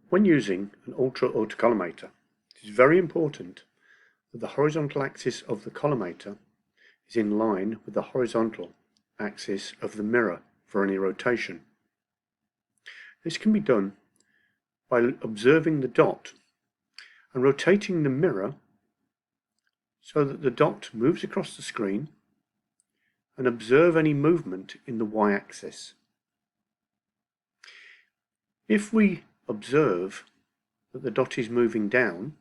When using an autocollimator, it is very important that the horizontal axis of the collimator is in line with the horizontal axis of the mirror for any rotation. This can be done by observing the dot and rotating the mirror so that the dot moves across the screen, and observe any movement in the y-axis. If we observe that the dot is moving down,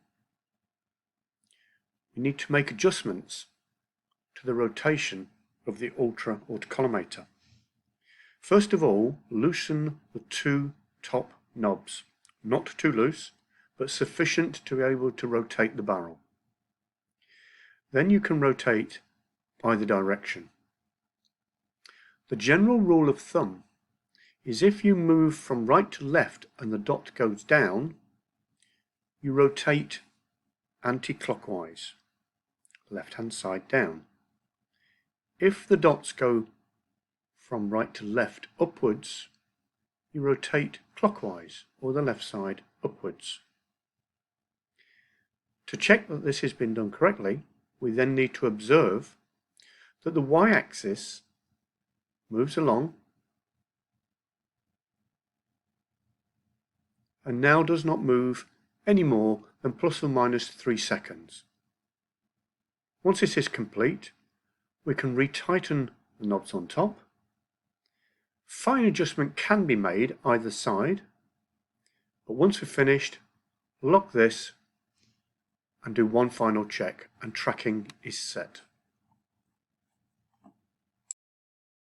we need to make adjustments to the rotation of the autocollimator. First of all, loosen the two top knobs, not too loose, but sufficient to be able to rotate the barrel. Then you can rotate either direction. The general rule of thumb is if you move from right to left and the dot goes down, you rotate anti-clockwise, left-hand side down. If the dots go from right to left upwards, you rotate clockwise, or the left side upwards. To check that this has been done correctly, we then need to observe that the y-axis moves along and now does not move any more than plus or minus 3 seconds. Once this is complete, we can retighten the knobs on top. Fine adjustment can be made either side, but once we're finished, lock this and do one final check, and tracking is set.